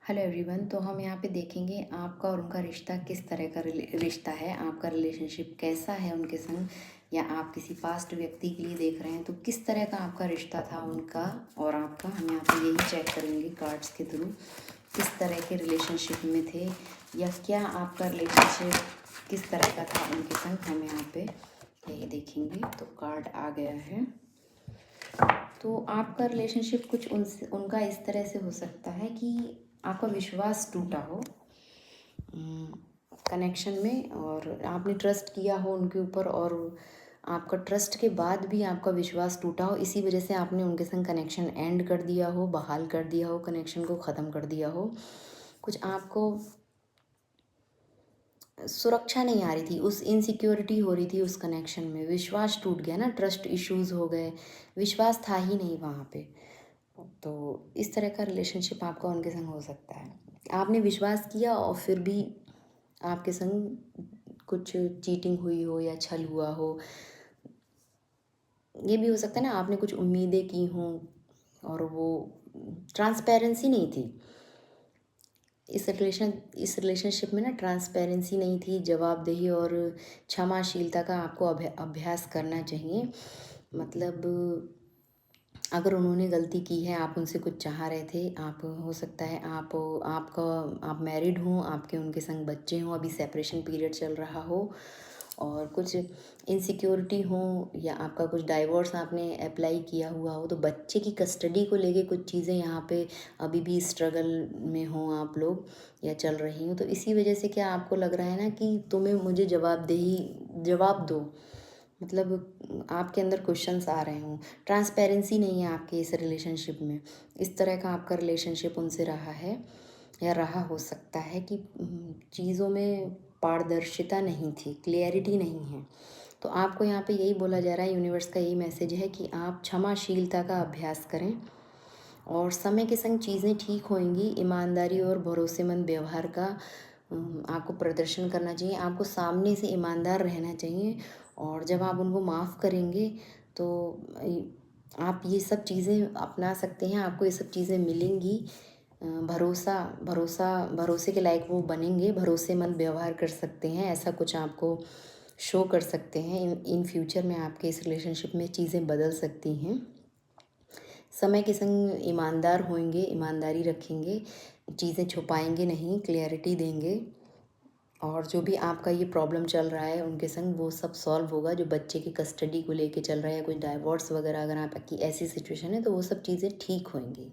Hello everyone. तो हम यहाँ पे देखेंगे आपका और उनका रिश्ता किस तरह का रिश्ता है, आपका रिलेशनशिप कैसा है उनके संग, या आप किसी पास्ट व्यक्ति के लिए देख रहे हैं तो किस तरह का आपका रिश्ता था उनका और आपका। हम यहाँ पे यही चेक करेंगे कार्ड्स के थ्रू किस तरह के रिलेशनशिप में थे, या क्या आपका रिलेशनशिप किस तरह का था उनके संग। हम यहाँ पे यही देखेंगे। तो कार्ड आ गया है। तो आपका रिलेशनशिप कुछ उनसे उनका इस तरह से हो सकता है कि आपका विश्वास टूटा हो कनेक्शन में, और आपने ट्रस्ट किया हो उनके ऊपर, और आपका ट्रस्ट के बाद भी आपका विश्वास टूटा हो, इसी वजह से आपने उनके संग कनेक्शन एंड कर दिया हो, बहाल कर दिया हो, कनेक्शन को ख़त्म कर दिया हो। कुछ आपको सुरक्षा नहीं आ रही थी, उस इनसिक्योरिटी हो रही थी उस कनेक्शन में, विश्वास टूट गया ना, ट्रस्ट इश्यूज हो गए, विश्वास था ही नहीं वहाँ पे। तो इस तरह का रिलेशनशिप आपका उनके संग हो सकता है। आपने विश्वास किया और फिर भी आपके संग कुछ चीटिंग हुई हो या छल हुआ हो। ये भी हो सकता है ना, आपने कुछ उम्मीदें की हों और वो ट्रांसपेरेंसी नहीं थी इस रिलेशनशिप में ना, ट्रांसपेरेंसी नहीं थी, जवाबदेही और क्षमाशीलता का आपको अभ्यास करना चाहिए। मतलब अगर उन्होंने गलती की है, आप उनसे कुछ चाह रहे थे, आप हो सकता है आप मैरिड हों, आपके उनके संग बच्चे हों, अभी सेपरेशन पीरियड चल रहा हो और कुछ इनसिक्योरिटी हो, या आपका कुछ डाइवोर्स आपने अप्लाई किया हुआ हो, तो बच्चे की कस्टडी को लेके कुछ चीज़ें यहाँ पे अभी भी स्ट्रगल में हो आप लोग, या चल रही हो। तो इसी वजह से क्या आपको लग रहा है ना कि तुम्हें मुझे जवाब दो, मतलब आपके अंदर क्वेश्चंस आ रहे हों, ट्रांसपेरेंसी नहीं है आपके इस रिलेशनशिप में। इस तरह का आपका रिलेशनशिप उनसे रहा है या रहा हो सकता है कि चीज़ों में पारदर्शिता नहीं थी, क्लियरिटी नहीं है। तो आपको यहाँ पे यही बोला जा रहा है, यूनिवर्स का यही मैसेज है कि आप क्षमाशीलता का अभ्यास करें और समय के संग चीज़ें ठीक होंगी। ईमानदारी और भरोसेमंद व्यवहार का आपको प्रदर्शन करना चाहिए, आपको सामने से ईमानदार रहना चाहिए। और जब आप उनको माफ़ करेंगे तो आप ये सब चीज़ें अपना सकते हैं, आपको ये सब चीज़ें मिलेंगी। भरोसा भरोसा भरोसे के लायक वो बनेंगे, भरोसेमंद व्यवहार कर सकते हैं, ऐसा कुछ आपको शो कर सकते हैं। इन फ्यूचर में आपके इस रिलेशनशिप में चीज़ें बदल सकती हैं। समय के संग ईमानदार होंगे, ईमानदारी रखेंगे, चीज़ें छुपाएंगे नहीं, क्लियरिटी देंगे। और जो भी आपका ये प्रॉब्लम चल रहा है उनके संग, वो सब सॉल्व होगा। जो बच्चे की कस्टडी को लेके चल रहा है या कुछ डाइवोर्स वगैरह, अगर आपकी ऐसी सिचुएशन है तो वो सब चीज़ें ठीक होंगी।